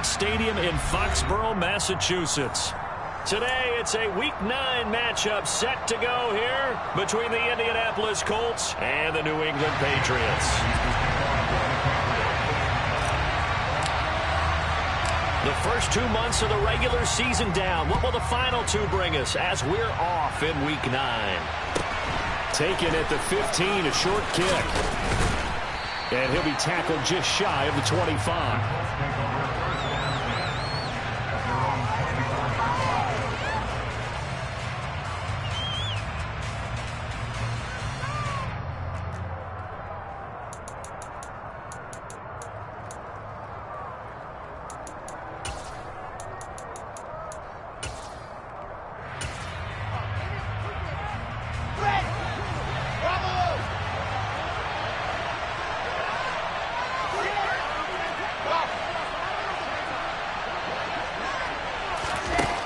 Stadium in Foxborough, Massachusetts. Today, it's a Week 9 matchup set to go here between the Indianapolis Colts and the New England Patriots. The first 2 months of the regular season down. What will the final 2 bring us as we're off in Week 9? Taken at the 15, a short kick. And he'll be tackled just shy of the 25.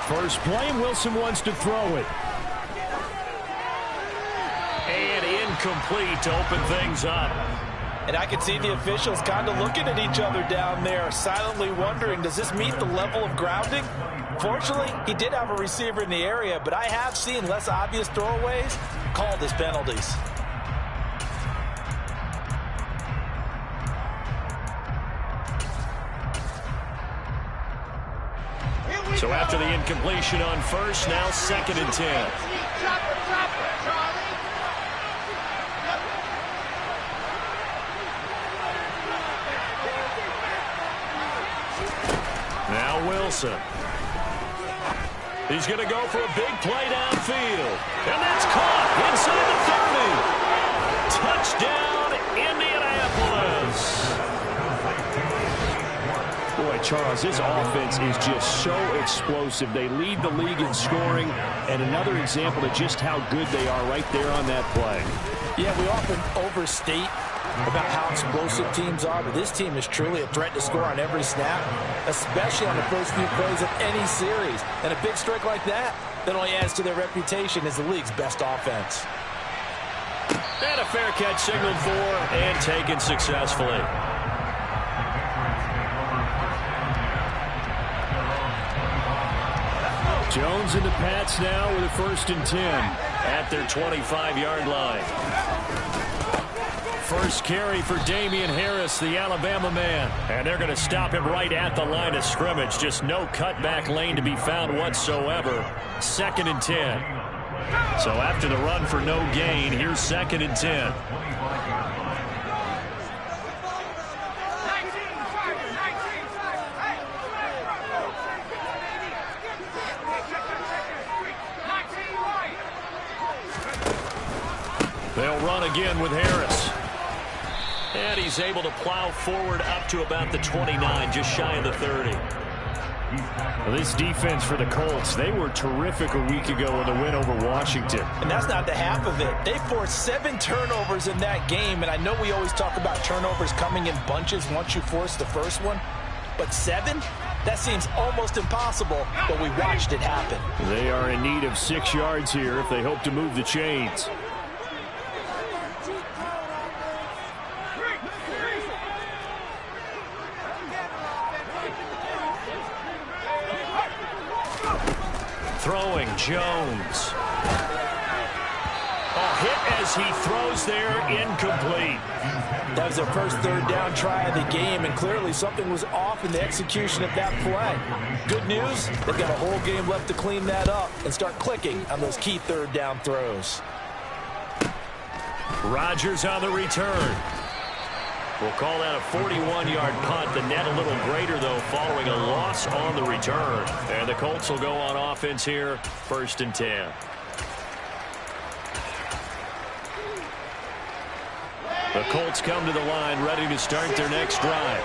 First play, and Wilson wants to throw it. And incomplete to open things up. And I can see the officials kind of looking at each other down there, silently wondering, does this meet the level of grounding? Fortunately, he did have a receiver in the area, but I have seen less obvious throwaways called as penalties. So after the incompletion on first, now 2nd and 10. Now Wilson. He's going to go for a big play downfield. And that's caught inside the 30. Touchdown, Indianapolis. Boy, Charles, this offense is just so explosive. They lead the league in scoring, and another example of just how good they are right there on that play. Yeah, we often overstate about how explosive teams are, but this team is truly a threat to score on every snap, especially on the first few plays of any series. And a big strike like that only adds to their reputation as the league's best offense. And a fair catch signaled for and taken successfully. Jones and the Pats now with a 1st and 10 at their 25-yard line. First carry for Damian Harris, the Alabama man. And they're going to stop him right at the line of scrimmage. Just no cutback lane to be found whatsoever. 2nd and 10. So after the run for no gain, here's 2nd and 10. They'll run again with Harris. And he's able to plow forward up to about the 29, just shy of the 30. Well, this defense for the Colts, they were terrific a week ago in the win over Washington. And that's not the half of it. They forced 7 turnovers in that game, and I know we always talk about turnovers coming in bunches once you force the first one. But 7? That seems almost impossible, but we watched it happen. They are in need of 6 yards here if they hope to move the chains. Throwing Jones. A hit as he throws there, incomplete. That was their first 3rd down try of the game, and clearly something was off in the execution of that play. Good news, they've got a whole game left to clean that up and start clicking on those key 3rd down throws. Rodgers on the return. We'll call that a 41-yard punt. The net a little greater, though, following a loss on the return. And the Colts will go on offense here, 1st and 10. The Colts come to the line, ready to start their next drive.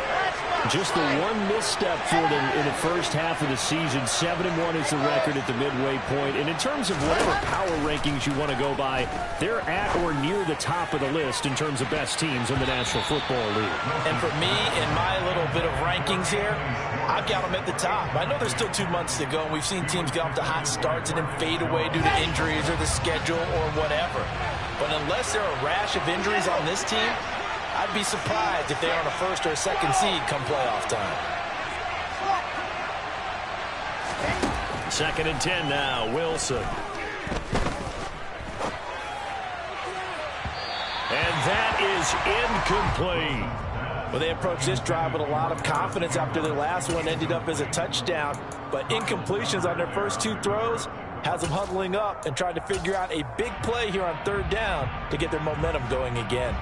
Just the one misstep for them in the first half of the season. 7-1 is the record at the midway point. And in terms of whatever power rankings you want to go by, they're at or near the top of the list in terms of best teams in the National Football League. And for me, in my little bit of rankings here, I've got them at the top. I know there's still 2 months to go, and we've seen teams get off to hot starts and then fade away due to injuries or the schedule or whatever. But unless there are a rash of injuries on this team, I'd be surprised if they're on a 1st or a 2nd seed come playoff time. 2nd and 10 now. Wilson. And that is incomplete. Well, they approached this drive with a lot of confidence after their last one ended up as a touchdown. But incompletions on their first 2 throws has them huddling up and trying to figure out a big play here on 3rd down to get their momentum going again.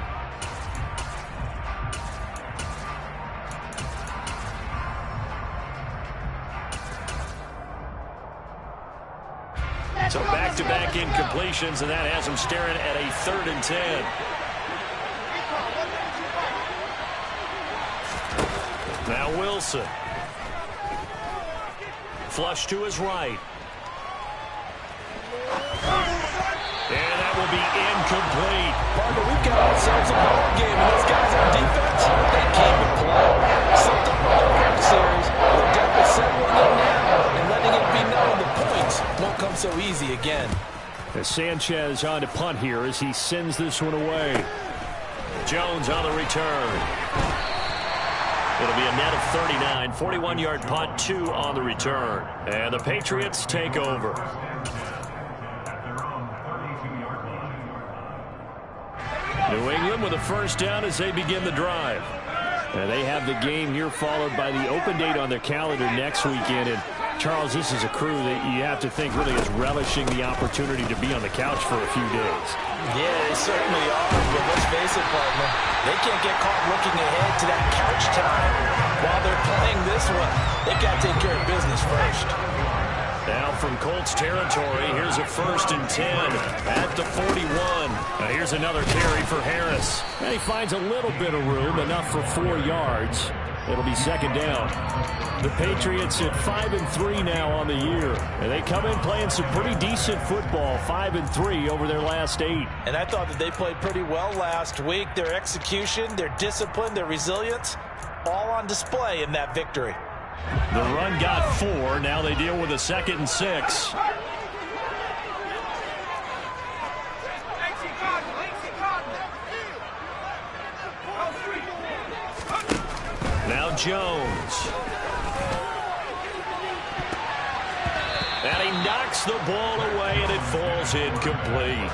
So back-to-back incompletions, and that has them staring at a 3rd and 10. Now Wilson. Flush to his right. And that will be incomplete. Parker, we've got ourselves a ball game, and those guys on defense, they came to play. Something on the first series, they're definitely settling in now and letting it be known the points won't come so easy again. As Sanchez on to punt here as he sends this one away. Jones on the return. It'll be a net of 39, 41-yard punt, 2 on the return. And the Patriots take over. New England with a 1st down as they begin the drive. And they have the game here followed by the open date on their calendar next weekend. And Charles, this is a crew that you have to think really is relishing the opportunity to be on the couch for a few days. Yeah, they certainly are. But let's face it, partner, they can't get caught looking ahead to that couch time while they're playing this one. They've got to take care of business first. Now from Colts territory, here's a 1st and 10 at the 41. Now here's another carry for Harris. And he finds a little bit of room, enough for 4 yards. It'll be 2nd down. The Patriots at 5-3 now on the year. And they come in playing some pretty decent football, 5-3 over their last 8. And I thought that they played pretty well last week. Their execution, their discipline, their resilience, all on display in that victory. The run got 4. Now they deal with a 2nd and 6. Now Jones. And he knocks the ball away, and it falls incomplete.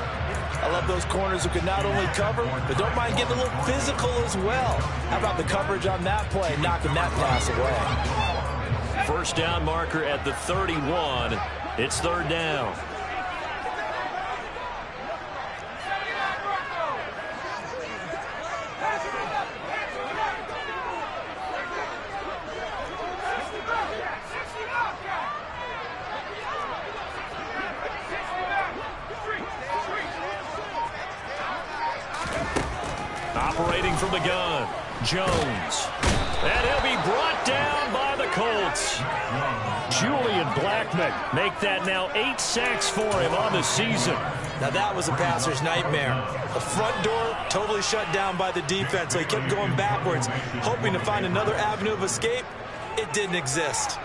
I love those corners who can not only cover, but don't mind getting a little physical as well. How about the coverage on that play, knocking that pass away? 1st down marker at the 31. It's 3rd down. Operating from the gun, Jones. And he'll be brought down by the Colts. Julian Blackmon make that now 8 sacks for him on the season. Now that was a passer's nightmare. The front door totally shut down by the defense, so he kept going backwards, hoping to find another avenue of escape. It didn't exist.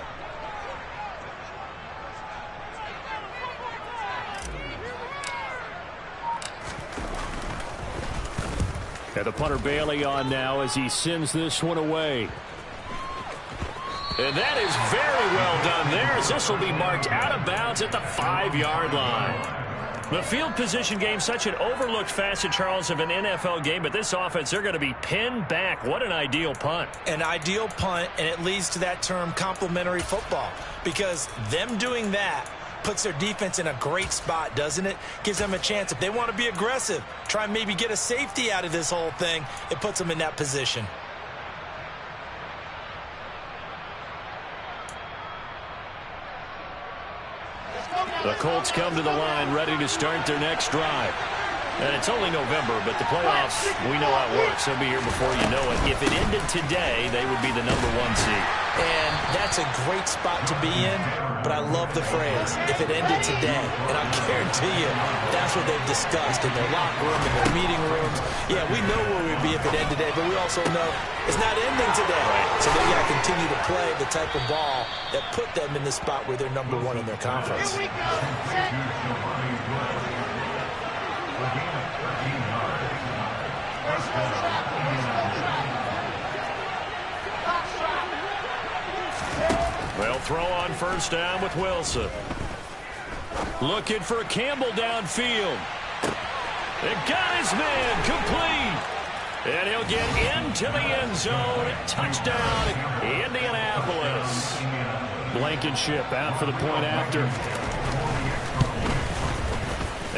And the punter Bailey on now as he sends this one away. And that is very well done there, as this will be marked out of bounds at the 5-yard line. The field position game, such an overlooked facet, Charles, of an NFL game, but this offense, they're going to be pinned back. What an ideal punt. An ideal punt, and it leads to that term complementary football, because them doing that puts their defense in a great spot, doesn't it? Gives them a chance. If they want to be aggressive, try and maybe get a safety out of this whole thing, it puts them in that position. The Colts come to the line ready to start their next drive. And it's only November, but the playoffs, we know how it works. They'll be here before you know it. If it ended today, they would be the #1 seed. And that's a great spot to be in, but I love the phrase, if it ended today. And I guarantee you, that's what they've discussed in their locker room, in their meeting rooms. Yeah, we know where we'd be if it ended today, but we also know it's not ending today. So they got to continue to play the type of ball that put them in the spot where they're #1 in their conference. They'll throw on first down with Wilson. Looking for Campbell downfield. It got his man complete. And he'll get into the end zone. Touchdown, Indianapolis. Blankenship out for the point after.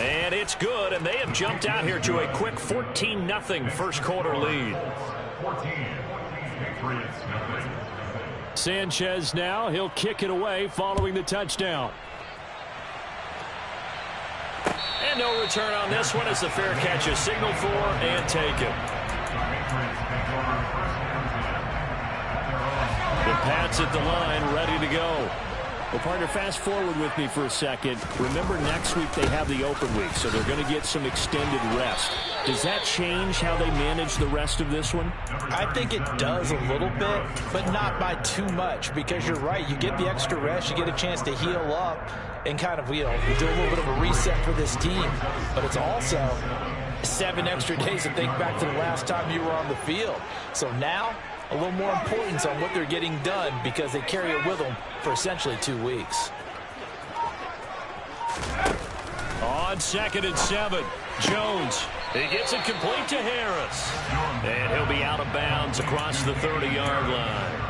And it's good, and they have jumped out here to a quick 14-0 first quarter lead. Sanchez now, he'll kick it away following the touchdown. And no return on this one as the fair catch is signaled for and taken. The Pats at the line, ready to go. Well, partner, fast forward with me for a second. Remember, next week they have the open week, so they're going to get some extended rest. Does that change how they manage the rest of this one? I think it does a little bit, but not by too much, because you're right. You get the extra rest, you get a chance to heal up and kind of, do a little bit of a reset for this team. But it's also 7 extra days to think back to the last time you were on the field. So now, a little more importance on what they're getting done because they carry it with them for essentially 2 weeks. On 2nd and 7, Jones. He gets it complete to Harris. And he'll be out of bounds across the 30-yard line.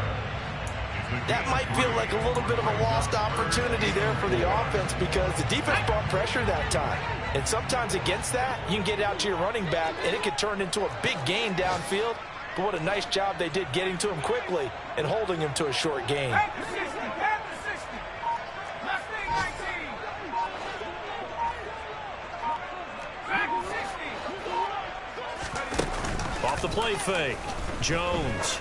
That might feel like a little bit of a lost opportunity there for the offense because the defense brought pressure that time. And sometimes against that, you can get out to your running back, and it could turn into a big gain downfield. But what a nice job they did getting to him quickly and holding him to a short gain. Off the play fake, Jones.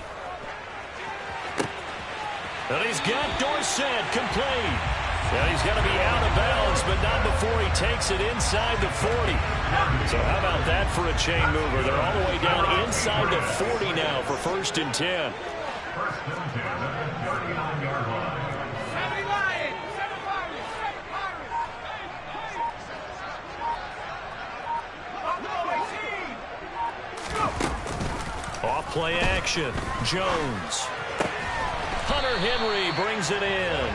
And he's got Dorsett complete. And he's going to be out of bounds, but not before he takes it inside the 40. So how about that for a chain mover? They're all the way down inside the 40 now for 1st and 10. Off play action, Jones. Hunter Henry brings it in.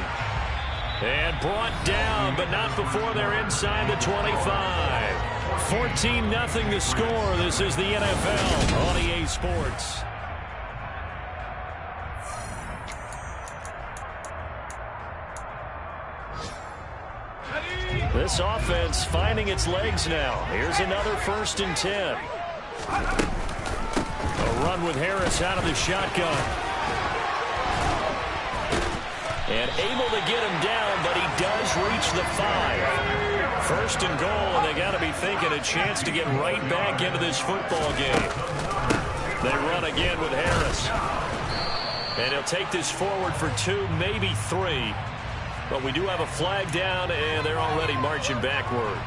And brought down, but not before they're inside the 25. 14-0 the score. This is the NFL on EA Sports. This offense finding its legs now. Here's another 1st and 10. A run with Harris out of the shotgun. And able to get him down, but he does reach the 5. 1st and goal, and they got to be thinking a chance to get right back into this football game. They run again with Harris. And he'll take this forward for 2, maybe 3. But we do have a flag down, and they're already marching backward.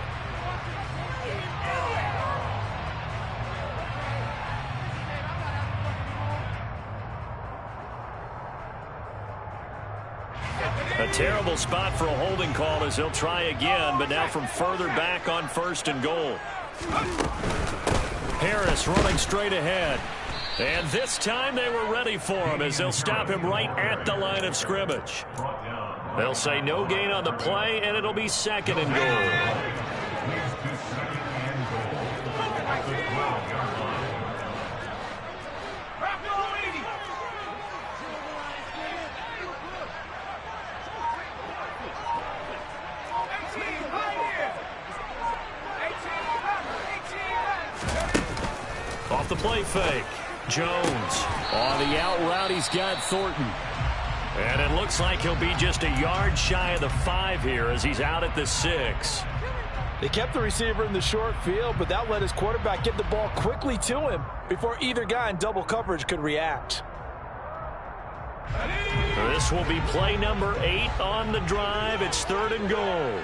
A terrible spot for a holding call as they'll try again, but now from further back on 1st and goal. Harris running straight ahead. And this time they were ready for him as they'll stop him right at the line of scrimmage. They'll say no gain on the play, and it'll be 2nd and goal. Off the play fake, Jones. On the out route, he's got Thornton. And it looks like he'll be just a yard shy of the 5 here as he's out at the 6. They kept the receiver in the short field, but that let his quarterback get the ball quickly to him before either guy in double coverage could react. This will be play number 8 on the drive. It's 3rd and goal.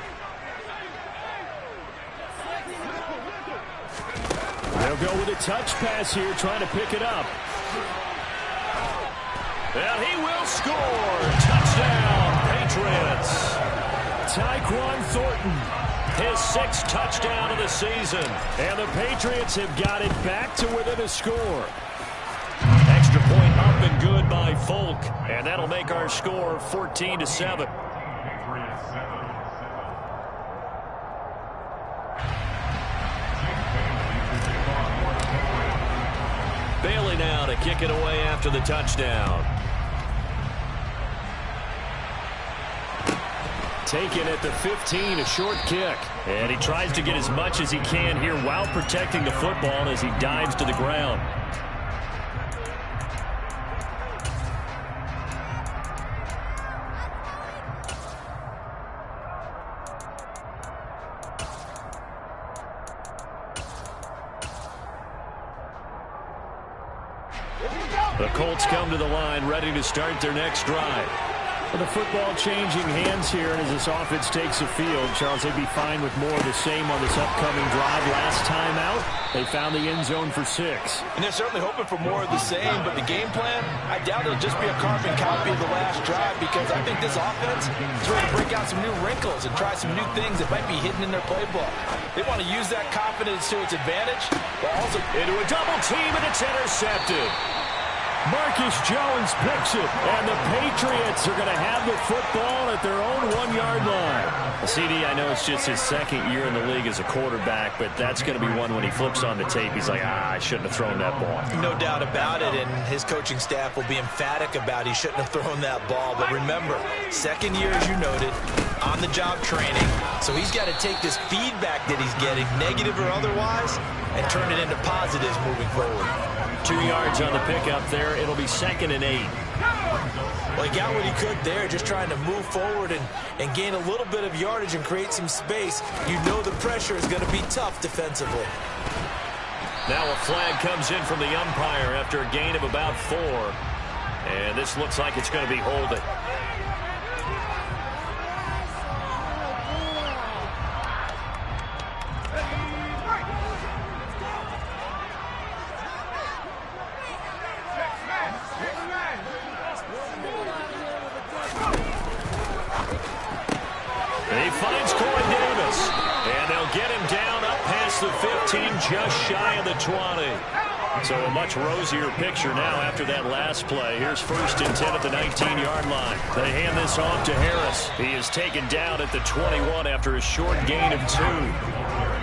They'll go with a touch pass here, trying to pick it up. And he will score. Touchdown, Patriots. Tyquan Thornton, his 6th touchdown of the season. And the Patriots have got it back to within a score. Extra point Up and good by Folk. And that'll make our score 14-7. Bailey now to kick it away after the touchdown. Taken at the 15, a short kick. And he tries to get as much as he can here while protecting the football as he dives to the ground. The Colts come to the line, ready to start their next drive. With the football changing hands here, and as this offense takes the field, Charles, they'd be fine with more of the same on this upcoming drive. Last time out, they found the end zone for 6. And they're certainly hoping for more of the same, but the game plan, I doubt it'll just be a carbon copy of the last drive, because I think this offense is ready to break out some new wrinkles and try some new things that might be hidden in their playbook. They want to use that confidence to its advantage, but also into a double team, and it's intercepted. Marcus Jones picks it, and the Patriots are going to have the football at their own 1-yard line. CD, I know it's just his second year in the league as a quarterback, but that's going to be one when he flips on the tape. He's like, I shouldn't have thrown that ball. No doubt about it, and his coaching staff will be emphatic about he shouldn't have thrown that ball. But remember, second year, as you noted, on-the-job training. So he's got to take this feedback that he's getting, negative or otherwise, and turn it into positives moving forward. 2 yards on the pickup there. It'll be 2nd and 8. Well, he got what he could there, just trying to move forward and gain a little bit of yardage and create some space. You know the pressure is going to be tough defensively. Now a flag comes in from the umpire after a gain of about 4. And this looks like it's going to be holding. The 15, just shy of the 20. So a much rosier picture now after that last play. Here's 1st and 10 at the 19-yard line. They hand this off to Harris. He is taken down at the 21 after a short gain of 2.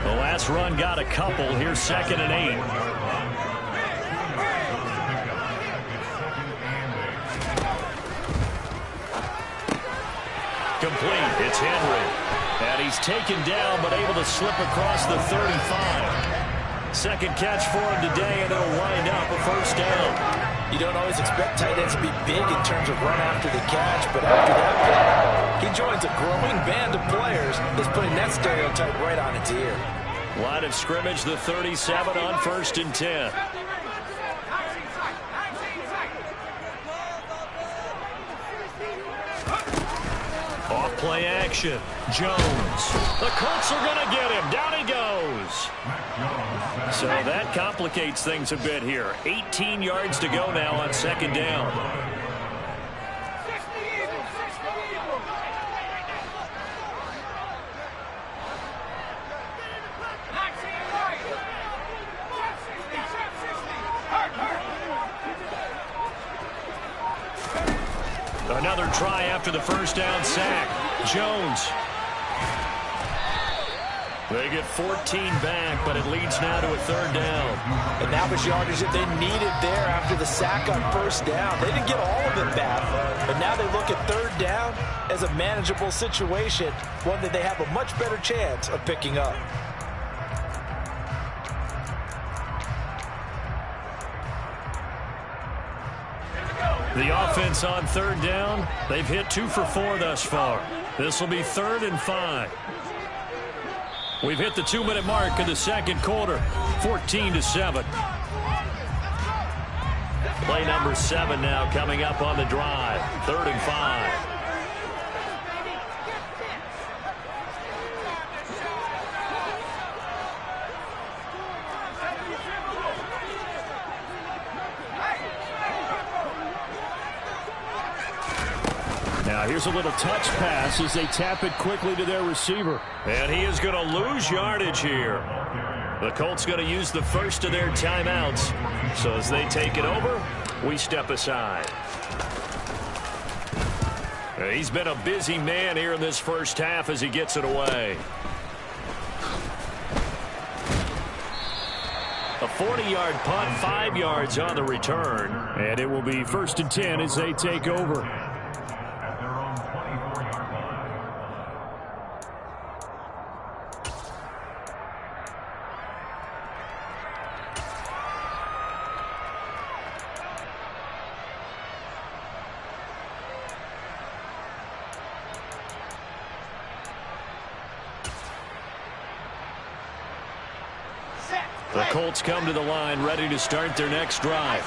The last run got a couple. Here's 2nd and 8. Complete. It's Henry. And he's taken down, but able to slip across the 35. Second catch for him today, and it'll wind up a 1st down. You don't always expect tight ends to be big in terms of run after the catch, but after that play, he joins a growing band of players that's putting that stereotype right on its ear. Line of scrimmage, the 37 on 1st and 10. Play action. Jones. The Colts are going to get him. Down he goes. So that complicates things a bit here. 18 yards to go now on 2nd down. Another try after the 1st down sack. Jones. They get 14 back, but it leads now to a 3rd down. And that was yardage that they needed there after the sack on 1st down. They didn't get all of it back, but now they look at 3rd down as a manageable situation, one that they have a much better chance of picking up. The offense on 3rd down, they've hit 2 for 4 thus far. This will be 3rd and 5. We've hit the 2-minute mark in the 2nd quarter, 14-7. Play number 7 now coming up on the drive, 3rd and 5. Now here's a little touch pass as they tap it quickly to their receiver. And he is going to lose yardage here. The Colts going to use the first of their timeouts. So as they take it over, We step aside. He's been a busy man here in this first half as he gets it away. A 40-yard punt, 5 yards on the return. And it will be 1st and 10 as they take over. The Colts come to the line ready to start their next drive.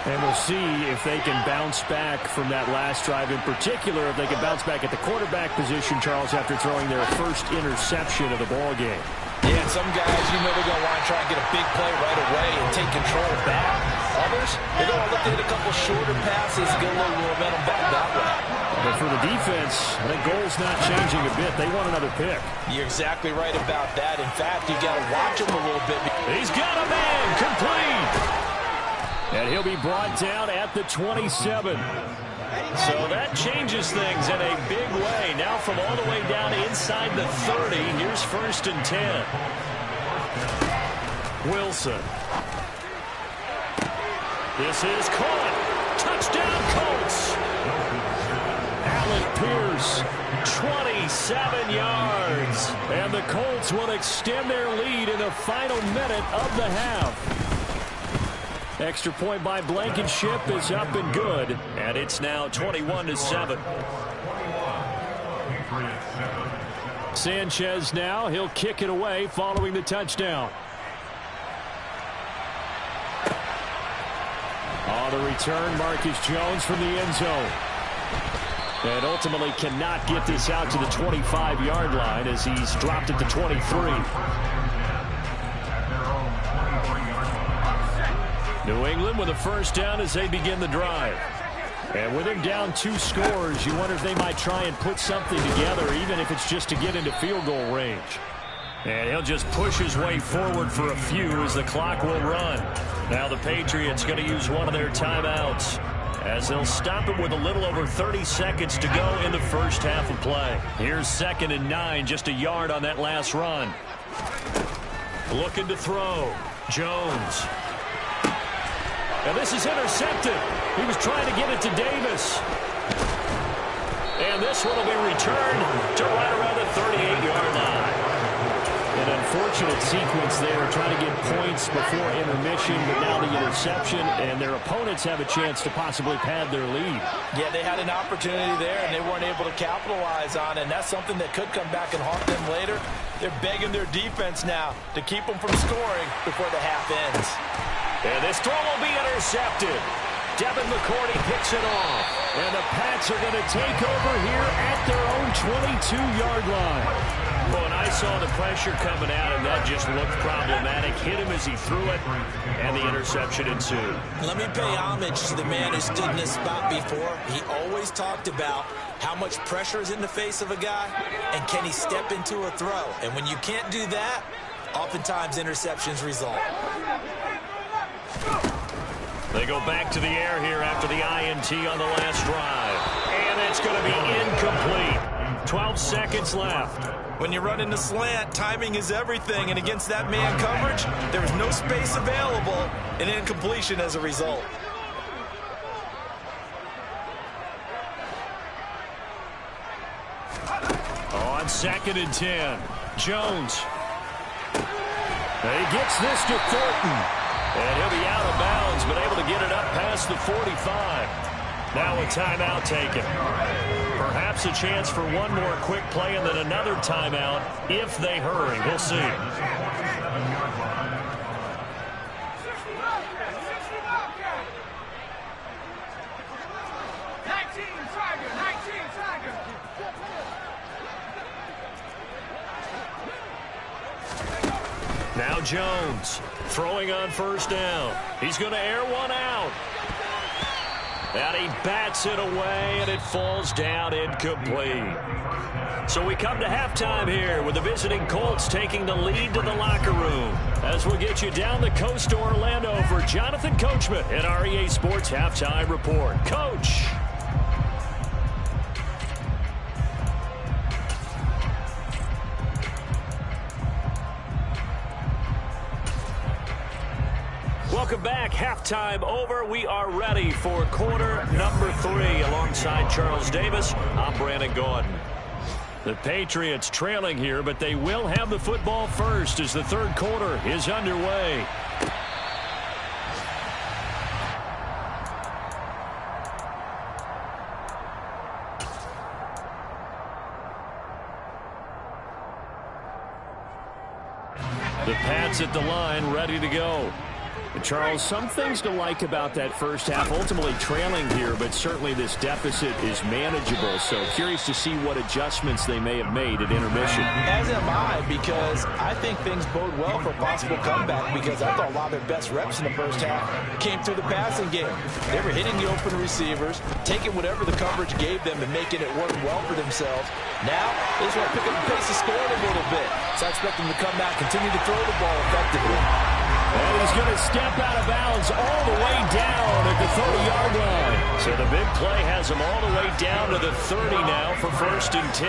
And we'll see if they can bounce back from that last drive. In particular, if they can bounce back at the quarterback position, Charles, after throwing their first interception of the ball game. Yeah, and some guys, you know they're going to want to try and get a big play right away and take control back. Others, they're going to look at a couple shorter passes, get a little momentum back that way. But for the defense, the goal's not changing a bit. They want another pick. You're exactly right about that. In fact, you've got to watch him a little bit. He's got a man complete. And he'll be brought down at the 27. So that changes things in a big way. Now from all the way down inside the 30, here's 1st and 10. Wilson. This is caught. Touchdown Colts. Allen Pierce, 27 yards. And the Colts will extend their lead in the final minute of the half. Extra point by Blankenship is up and good. And it's now 21-7. Sanchez now. He'll kick it away following the touchdown. On the return, Marcus Jones from the end zone. And ultimately cannot get this out to the 25-yard line as he's dropped at the 23. New England with a first down as they begin the drive. And with him down 2 scores, you wonder if they might try and put something together, even if it's just to get into field goal range. And he'll just push his way forward for a few as the clock will run. Now the Patriots going to use one of their timeouts as they'll stop him with a little over 30 seconds to go in the first half of play. Here's 2nd and 9, just a yard on that last run. Looking to throw. Jones. And this is intercepted. He was trying to get it to Davis. And this one will be returned to right around the 38-yard line. An unfortunate sequence there, trying to get points before intermission, but now the interception, and their opponents have a chance to possibly pad their lead. Yeah, they had an opportunity there, and they weren't able to capitalize on it, and that's something that could come back and haunt them later. They're begging their defense now to keep them from scoring before the half ends. And this throw will be intercepted. Devin McCourty picks it off. And the Pats are going to take over here at their own 22-yard line. Well, and I saw the pressure coming at him. That just looked problematic. Hit him as he threw it, and the interception ensued. Let me pay homage to the man who stood in this spot before. He always talked about how much pressure is in the face of a guy, and can he step into a throw. And when you can't do that, oftentimes interceptions result. They go back to the air here after the INT on the last drive. And it's going to be incomplete. 12 seconds left. When you run in the slant, timing is everything. And against that man coverage, there was no space available, and incompletion as a result. On 2nd and 10, Jones. He gets this to Thornton. And he'll be out of bounds, but able to get it up past the 45. Now a timeout taken. Perhaps a chance for one more quick play and then another timeout if they hurry. We'll see. Now Jones throwing on first down. He's going to air one out. And he bats it away, and it falls down incomplete. So we come to halftime here with the visiting Colts taking the lead to the locker room. As we'll get you down the coast to Orlando for Jonathan Coachman in our EA Sports Halftime Report. Coach. Welcome back. Halftime over. We are ready for quarter number 3 alongside Charles Davis. I'm Brandon Gordon. The Patriots trailing here, but they will have the football first as the third quarter is underway. The Pats at the line, ready to go. Charles, some things to like about that first half, ultimately trailing here, but certainly this deficit is manageable. So curious to see what adjustments they may have made at intermission. As am I, because I think things bode well for a possible comeback, because I thought a lot of their best reps in the first half came through the passing game. They were hitting the open receivers, taking whatever the coverage gave them and making it work well for themselves. Now, they just want to pick up the pace of scoring a little bit. So I expect them to come back, continue to throw the ball effectively. And he's going to step out of bounds all the way down at the 30-yard line. So the big play has him all the way down to the 30 now for 1st and 10.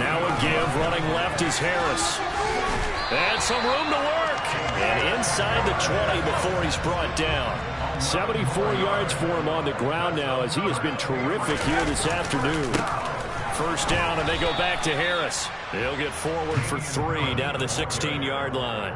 Now a give, running left is Harris. And some room to work. And inside the 20 before he's brought down. 74 yards for him on the ground now as he has been terrific here this afternoon. First down, and they go back to Harris. They'll get forward for 3 down to the 16-yard line.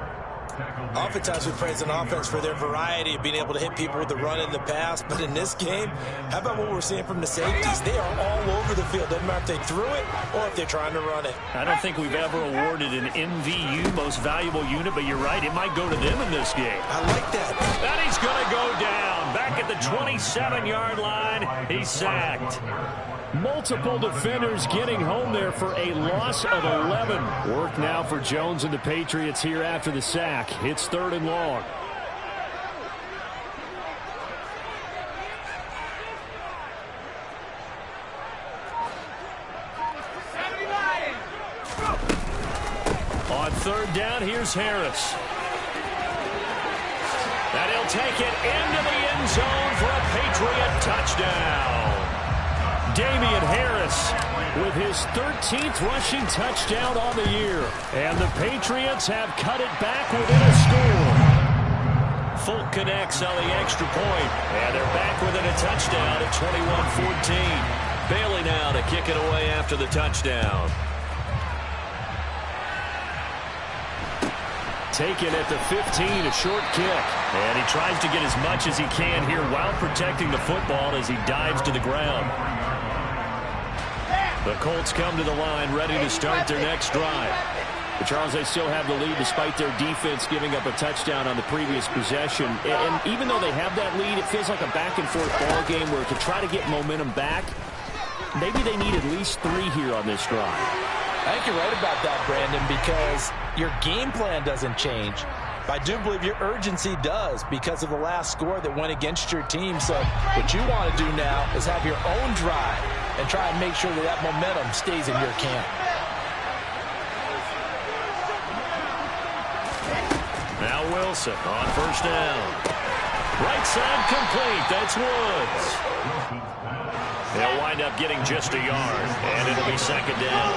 Oftentimes we praise an offense for their variety of being able to hit people with the run and the pass. But in this game, how about what we're seeing from the safeties? They are all over the field. Doesn't matter if they threw it or if they're trying to run it. I don't think we've ever awarded an MVU, most valuable unit, but you're right, it might go to them in this game. I like that. And he's going to go down. Back at the 27-yard line, he's sacked. Multiple defenders getting home there for a loss of 11. Work now for Jones and the Patriots here after the sack. It's 3rd and long. On 3rd down, here's Harris. And he'll take it into the end zone for a Patriot touchdown. Damian Harris with his 13th rushing touchdown on the year. And the Patriots have cut it back within a score. Folk connects on the extra point. And they're back within a touchdown at 21-14. Bailey now to kick it away after the touchdown. Taken at the 15, a short kick. And he tries to get as much as he can here while protecting the football as he dives to the ground. The Colts come to the line ready to start their next drive. But Charles, they still have the lead despite their defense giving up a touchdown on the previous possession. And even though they have that lead, it feels like a back-and-forth ball game where to try to get momentum back, maybe they need at least 3 here on this drive. I think you're right about that, Brandon, because your game plan doesn't change. But I do believe your urgency does because of the last score that went against your team. So what you want to do now is have your own drive and try and make sure that that momentum stays in your camp. Now Wilson on 1st down. Right side complete. That's Woods. They'll wind up getting just a yard, and it'll be 2nd down.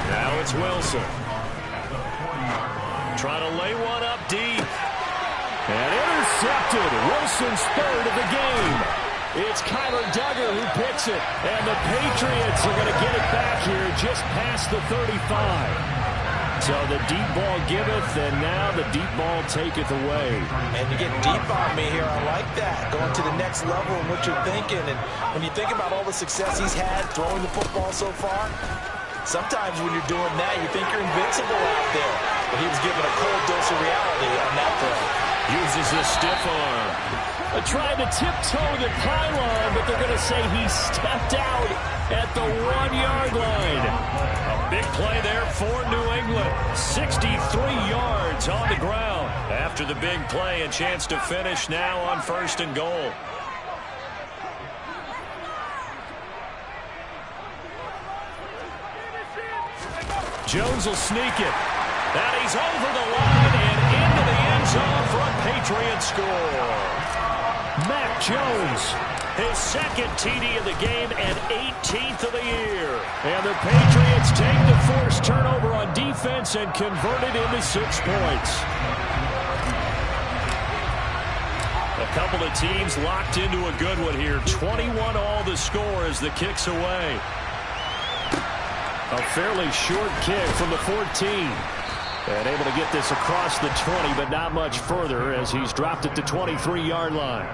Now it's Wilson. Trying to lay one up deep. And intercepted. Wilson's 3rd of the game. It's Kyler Duggar who picks it. And the Patriots are going to get it back here just past the 35. So the deep ball giveth, and now the deep ball taketh away. And you get deep on me here. I like that. Going to the next level in what you're thinking. And when you think about all the success he's had throwing the football so far, sometimes when you're doing that, you think you're invincible out there. But he was given a cold dose of reality on that throw. Uses his stiff arm. Trying to tiptoe the pylon, but they're going to say he stepped out at the 1-yard line. A Big play there for New England. 63 yards on the ground. After the big play, a chance to finish now on 1st and goal. Jones will sneak it. And he's over the line and into the end zone for a Patriot score. Mac Jones, his 2nd TD of the game and 18th of the year. And the Patriots take the forced turnover on defense and convert it into 6 points. A couple of teams locked into a good one here. 21 all the score as the kick's away. A fairly short kick from the 14. And able to get this across the 20, but not much further as he's dropped it to 23-yard line.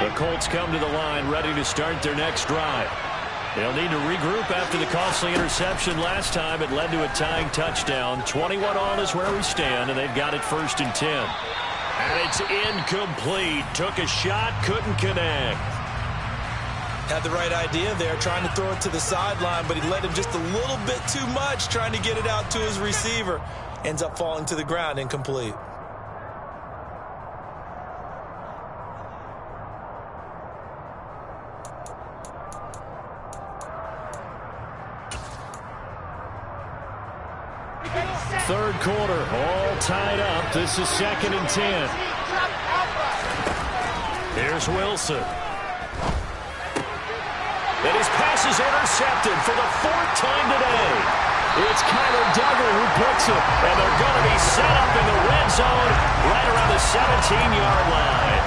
The Colts come to the line, ready to start their next drive. They'll need to regroup after the costly interception last time. It led to a tying touchdown. 21 all is where we stand, and they've got it 1st and 10. And it's incomplete. Took a shot, couldn't connect. Had the right idea there, trying to throw it to the sideline, but he led him just a little bit too much, trying to get it out to his receiver. Ends up falling to the ground, incomplete. Third quarter, all tied up. This is 2nd and 10. Here's Wilson. And his pass is intercepted for the 4th time today. It's Kyler Duggar who picks it. And they're going to be set up in the red zone right around the 17-yard line.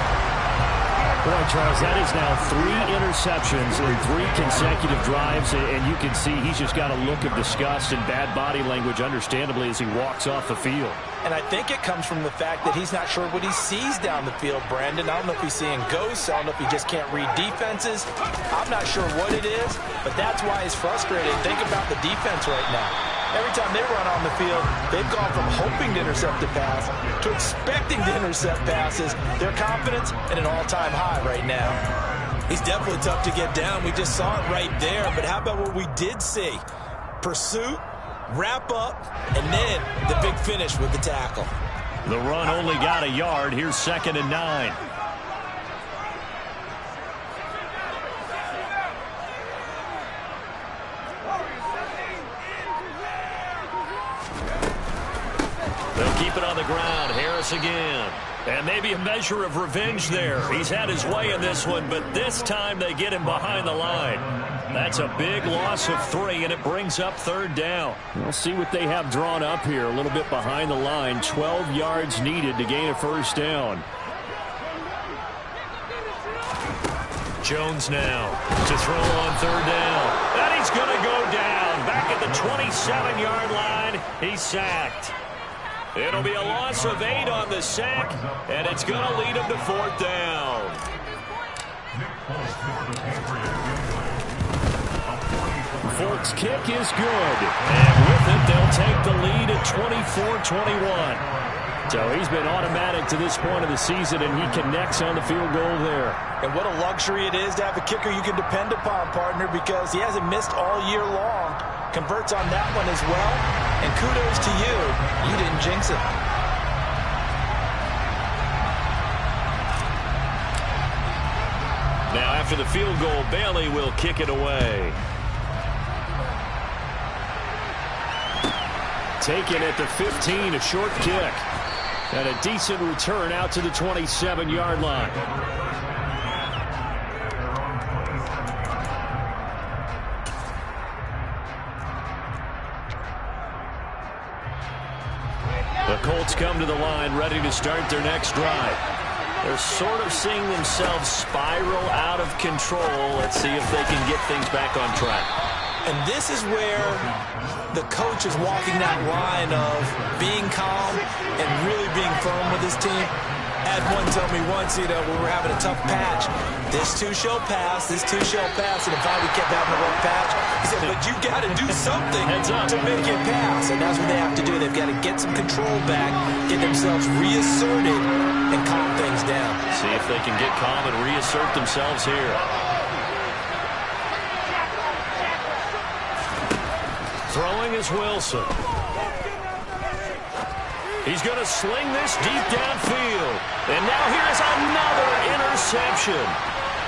Boy, Charles, that is now 3 interceptions in 3 consecutive drives, and you can see he's just got a look of disgust and bad body language, understandably, as he walks off the field. And I think it comes from the fact that he's not sure what he sees down the field, Brandon. I don't know if he's seeing ghosts. I don't know if he just can't read defenses. I'm not sure what it is, but that's why he's frustrated. Think about the defense right now. Every time they run on the field, they've gone from hoping to intercept a pass to expecting to intercept passes. Their confidence at an all-time high right now. He's definitely tough to get down. We just saw it right there. But how about what we did see? Pursuit, wrap up, and then the big finish with the tackle. The run only got a yard. Here's 2nd and 9. They'll keep it on the ground. Harris again. And maybe a measure of revenge there. He's had his way in this one, but this time they get him behind the line. That's a big loss of 3, and it brings up 3rd down. We'll see what they have drawn up here. A little bit behind the line. 12 yards needed to gain a 1st down. Jones now to throw on 3rd down. And he's going to go down. Back at the 27-yard line. He's sacked. It'll be a loss of 8 on the sack, and it's going to lead him to 4th down. Folks' kick is good, and with it, they'll take the lead at 24-21. So he's been automatic to this point of the season, and he connects on the field goal there. And what a luxury it is to have a kicker you can depend upon, partner, because he hasn't missed all year long. Converts on that one as well. And kudos to you. You didn't jinx it. Now after the field goal, Bailey will kick it away. Taken at the 15, a short kick. And a decent return out to the 27-yard line. The Colts come to the line, ready to start their next drive. They're sort of seeing themselves spiral out of control. Let's see if they can get things back on track. And this is where the coach is walking that line of being calm and really being firm with his team. I had one tell me once, when we were having a tough patch, this too shall pass, this too shall pass. And if we kept having a rough patch, he said, but you got to do something to make it pass. And that's what they have to do. They've got to get some control back, get themselves reasserted, and calm things down. See if they can get calm and reassert themselves here. Throwing is Wilson. He's going to sling this deep downfield. And now here's another interception.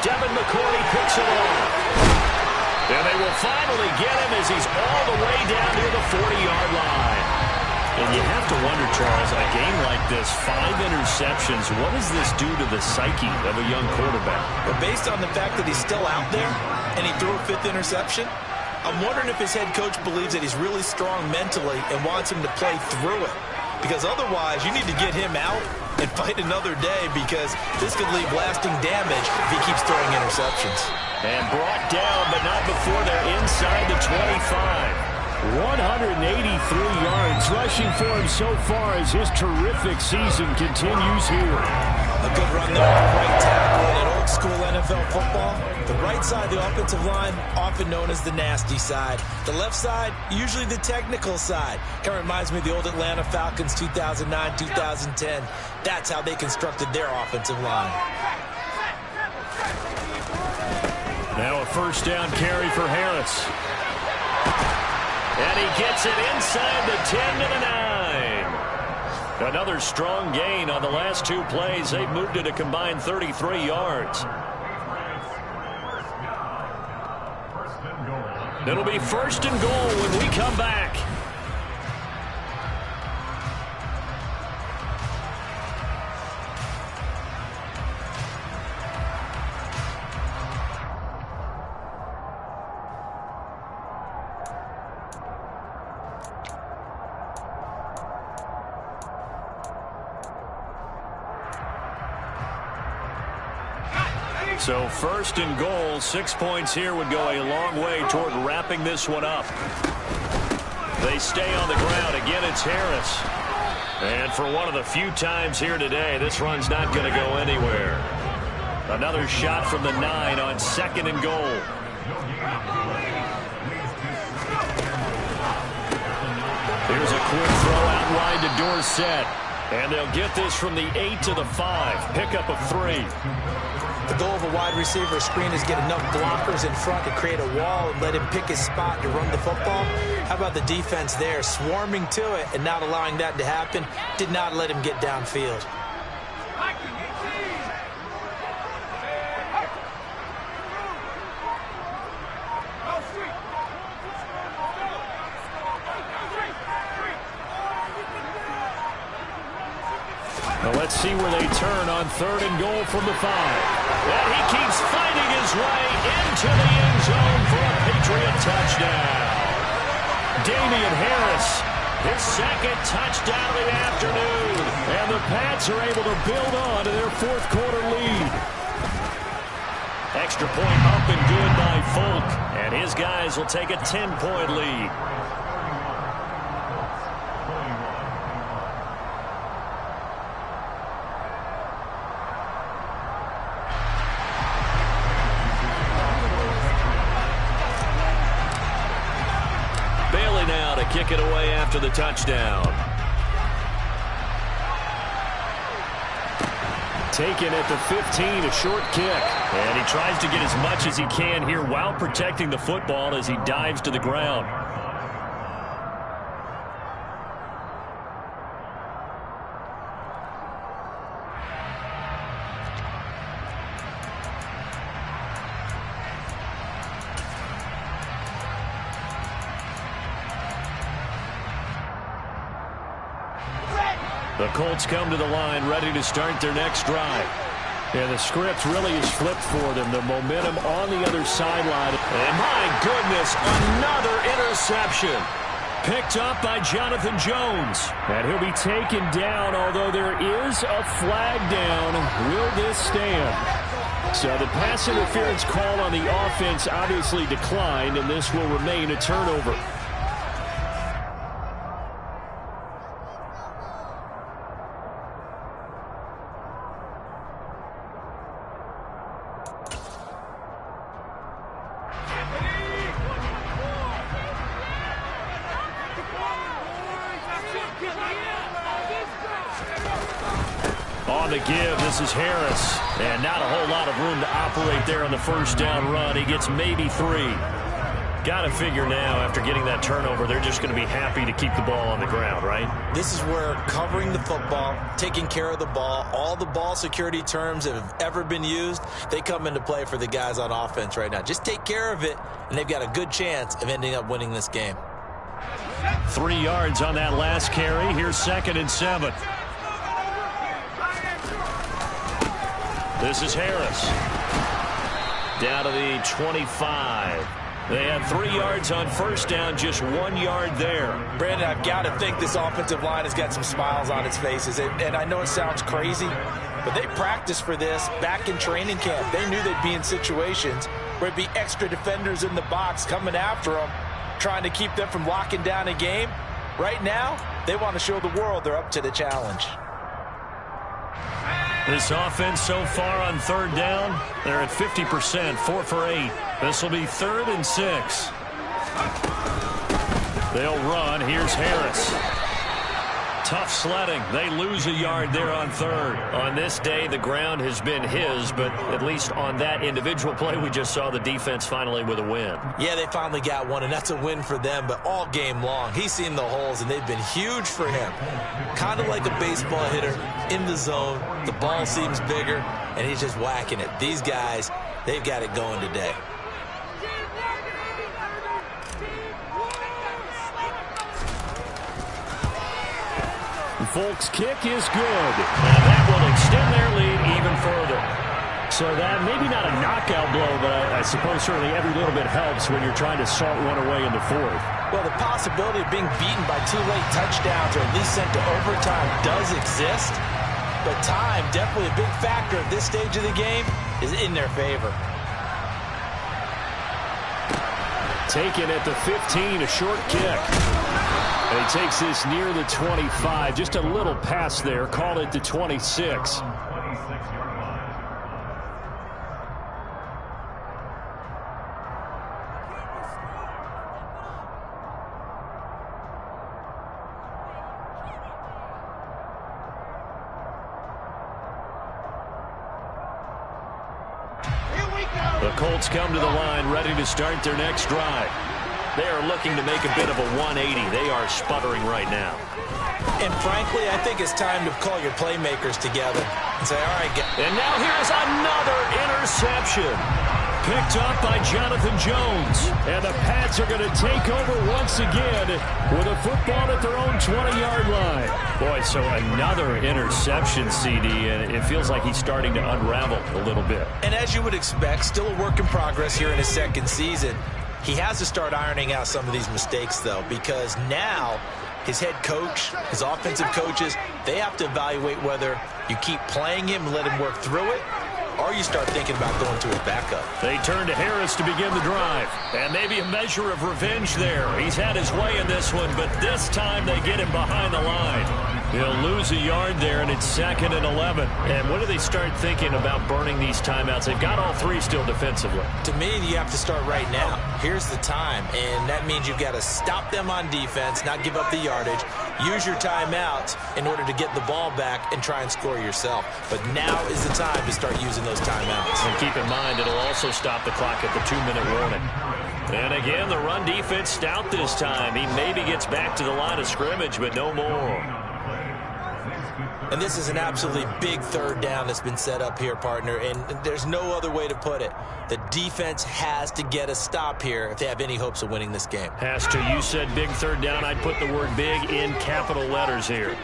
Devin McCourty picks it off. And they will finally get him as he's all the way down near the 40-yard line. And you have to wonder, Charles, a game like this, 5 interceptions, what does this do to the psyche of a young quarterback? But based on the fact that he's still out there and he threw a 5th interception, I'm wondering if his head coach believes that he's really strong mentally and wants him to play through it. Because otherwise, you need to get him out and fight another day, because this could leave lasting damage if he keeps throwing interceptions. And brought down, but not before they're inside the 25. 183 yards rushing for him so far as his terrific season continues here. A good run there on the right tackle in an old-school NFL football. The right side of the offensive line, often known as the nasty side. The left side, usually the technical side. Kind of reminds me of the old Atlanta Falcons 2009, 2010. That's how they constructed their offensive line. Now a first down carry for Harris. And he gets it inside the 10 to the 9. Another strong gain on the last 2 plays. They've moved it a combined 33 yards. It'll be first and goal when we come back. So first and goal, 6 points here would go a long way toward wrapping this one up. They stay on the ground. Again, it's Harris. And for one of the few times here today, this run's not going to go anywhere. Another shot from the 9 on second and goal. Here's a quick throw out wide to Dorsett. And they'll get this from the 8 to the 5. Pickup of 3. The goal of a wide receiver screen is get enough blockers in front to create a wall and let him pick his spot to run the football. How about the defense there, swarming to it and not allowing that to happen? Did not let him get downfield. Now let's see where they turn on third and goal from the 5. And he keeps fighting his way into the end zone for a Patriot touchdown. Damian Harris, his second touchdown of the afternoon. And the Pats are able to build on to their 4th quarter lead. Extra point up and good by Folk. And his guys will take a 10-point lead. Kick it away after the touchdown. Taken at the 15, a short kick. And he tries to get as much as he can here while protecting the football as he dives to the ground. The Colts come to the line ready to start their next drive. And the script really is flipped for them. The momentum on the other sideline. And my goodness, another interception. Picked up by Jonathan Jones. And he'll be taken down, although there is a flag down. Will this stand? So the pass interference call on the offense obviously declined, and this will remain a turnover. On the give, this is Harris. And not a whole lot of room to operate there on the first down run. He gets maybe 3. Got to figure now, after getting that turnover, they're just going to be happy to keep the ball on the ground, right? This is where covering the football, taking care of the ball, all the ball security terms that have ever been used, they come into play for the guys on offense right now. Just take care of it, and they've got a good chance of ending up winning this game. 3 yards on that last carry. Here's 2nd and 7. This is Harris. Down to the 25. They had 3 yards on first down, just 1 yard there. Brandon, I've got to think this offensive line has got some smiles on its faces. And I know it sounds crazy, but they practiced for this back in training camp. They knew they'd be in situations where it'd be extra defenders in the box coming after them, trying to keep them from locking down a game. Right now, they want to show the world they're up to the challenge. This offense so far on 3rd down, they're at 50%, 4 for 8. This will be 3rd and 6. They'll run. Here's Harris. Tough sledding. They lose a yard there on 3rd. On this day, the ground has been his, but at least on that individual play, we just saw the defense finally with a win. Yeah, they finally got one, and that's a win for them, but all game long, he's seen the holes, and they've been huge for him. Kind of like a baseball hitter in the zone. The ball seems bigger, and he's just whacking it. These guys, they've got it going today. Folks' kick is good. And that will extend their lead even further. So that maybe not a knockout blow, but I suppose certainly every little bit helps when you're trying to salt one away in the 4th. Well, the possibility of being beaten by 2 late touchdowns or at least sent to overtime does exist. But time, definitely a big factor at this stage of the game, is in their favor. Taken at the 15, a short kick. And he takes this near the 25. Just a little pass there. Call it the 26. The Colts come to the line ready to start their next drive. They are looking to make a bit of a 180. They are sputtering right now. And frankly, I think it's time to call your playmakers together and say, all right, and now here's another interception. Picked up by Jonathan Jones. And the Pats are going to take over once again with a football at their own 20-yard line. Boy, so another interception, CD, and it feels like he's starting to unravel a little bit. And as you would expect, still a work in progress here in his 2nd season. He has to start ironing out some of these mistakes, though, because now his head coach, his offensive coaches, they have to evaluate whether you keep playing him and let him work through it, or you start thinking about going to his backup. They turn to Harris to begin the drive. And maybe a measure of revenge there. He's had his way in this one, but this time they get him behind the line. He'll lose a yard there, and it's 2nd and 11. And when do they start thinking about burning these timeouts? They've got all 3 still defensively. To me, you have to start right now. Here's the time, and that means you've got to stop them on defense, not give up the yardage, use your timeouts in order to get the ball back and try and score yourself. But now is the time to start using those timeouts. And keep in mind, it'll also stop the clock at the 2-minute warning. And again, the run defense stout this time. He maybe gets back to the line of scrimmage, but no more. And this is an absolutely big 3rd down that's been set up here, partner, and there's no other way to put it. The defense has to get a stop here if they have any hopes of winning this game. Has to. You said big 3rd down. I'd put the word big in capital letters here.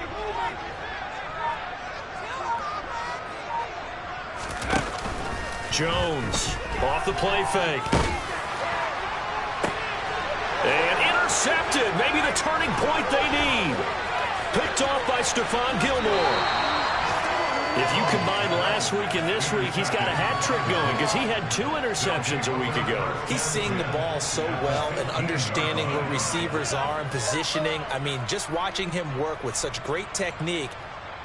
Jones off the play fake. And intercepted. Maybe the turning point they need. Picked off by Stephon Gilmore. If you combine last week and this week, he's got a hat trick going because he had 2 interceptions a week ago. He's seeing the ball so well and understanding where receivers are and positioning. I mean, just watching him work with such great technique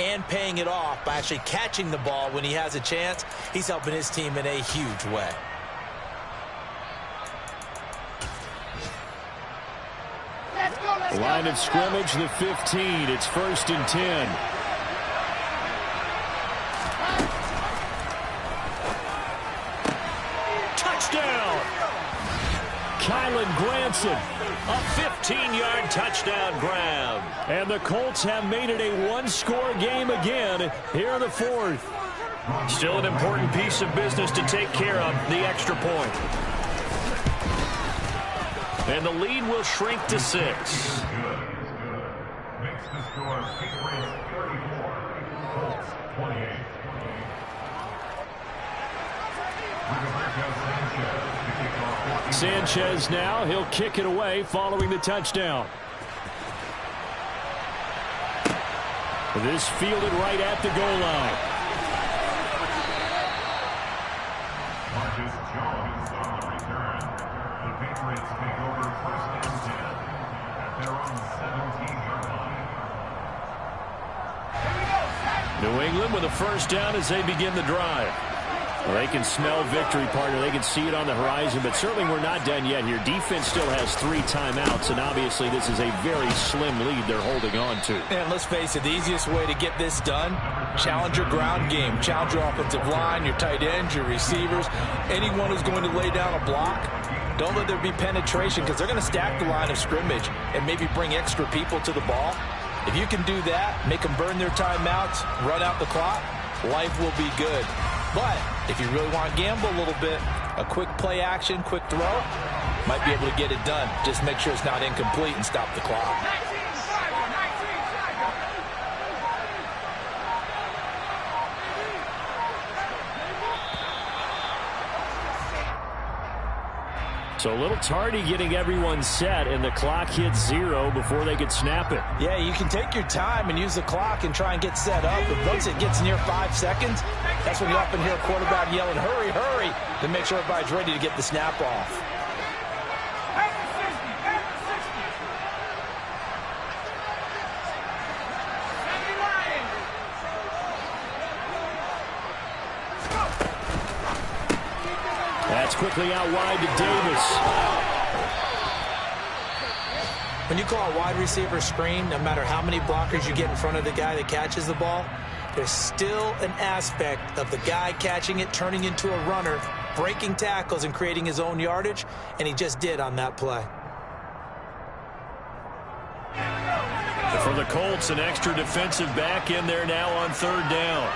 and paying it off by actually catching the ball when he has a chance, he's helping his team in a huge way. Line of scrimmage, the 15. It's 1st and 10. Touchdown! Kylan Granson. A 15-yard touchdown grab. And the Colts have made it a one-score game again here in the 4th. Still an important piece of business to take care of, the extra point. And the lead will shrink to 6. Makes the score Patriots 34, Colts 28. Sanchez now, he'll kick it away following the touchdown. This fielded right at the goal line. Marcus Jones on the return. The Patriots take over 1st and 10 at their own 17-yard line. New England with a first down as they begin the drive. Well, they can smell victory, partner. They can see it on the horizon, but certainly we're not done yet here. Defense still has 3 timeouts, and obviously this is a very slim lead they're holding on to. And let's face it, the easiest way to get this done, challenge your ground game. Challenge your offensive line, your tight ends, your receivers, anyone who's going to lay down a block. Don't let there be penetration because they're going to stack the line of scrimmage and maybe bring extra people to the ball. If you can do that, make them burn their timeouts, run out the clock, life will be good. But if you really want to gamble a little bit, a quick play action, quick throw, might be able to get it done. Just make sure it's not incomplete and stop the clock. So a little tardy getting everyone set, and the clock hits 0 before they could snap it. Yeah, you can take your time and use the clock and try and get set up. But once it gets near 5 seconds, that's when you often hear a quarterback yelling, hurry, hurry, to make sure everybody's ready to get the snap off. That's quickly out wide to Davis. When you call a wide receiver screen, no matter how many blockers you get in front of the guy that catches the ball, there's still an aspect of the guy catching it, turning into a runner, breaking tackles and creating his own yardage, and he just did on that play. For the Colts, an extra defensive back in there now on 3rd down.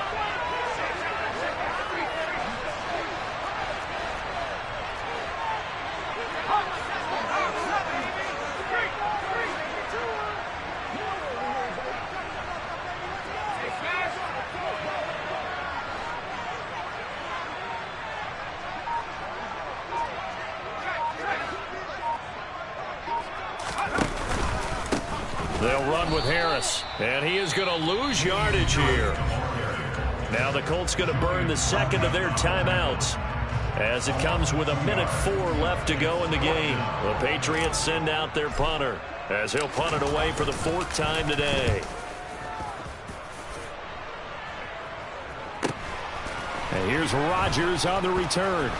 They'll run with Harris, and he is going to lose yardage here. Now the Colts going to burn the second of their timeouts as it comes with 1:04 left to go in the game. The Patriots send out their punter as he'll punt it away for the 4th time today. And here's Rodgers on the return.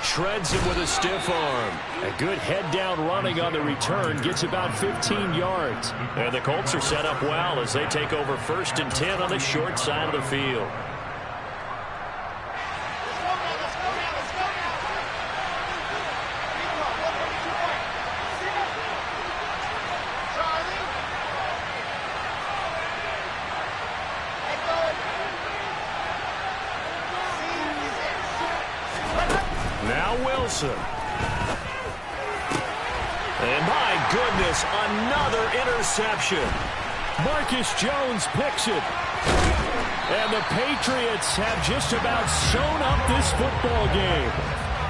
Shreds him with a stiff arm. A good head-down running on the return. Gets about 15 yards. And the Colts are set up well as they take over 1st and 10 on the short side of the field. Now Wilson. And my goodness, another interception. Marcus Jones picks it. And the Patriots have just about sewn up this football game.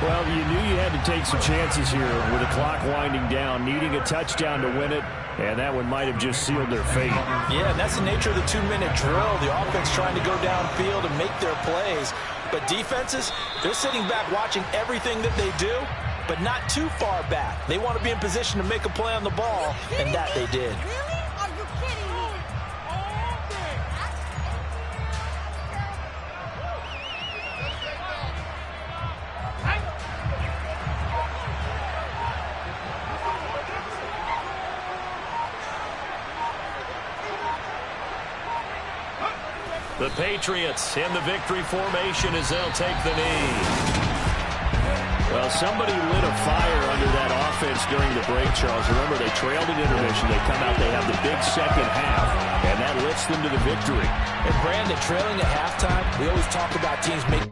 Well, you knew you had to take some chances here with the clock winding down, needing a touchdown to win it, and that one might have just sealed their fate. Yeah, and that's the nature of the 2-minute drill. The offense trying to go downfield and make their plays. But defenses, they're sitting back watching everything that they do, but not too far back. They want to be in position to make a play on the ball, and that they did. The Patriots in the victory formation as they'll take the knee. Well, somebody lit a fire under that offense during the break, Charles. Remember, they trailed at intermission. They come out, they have the big second half, and that lifts them to the victory. And Brandon, trailing at halftime, we always talk about teams making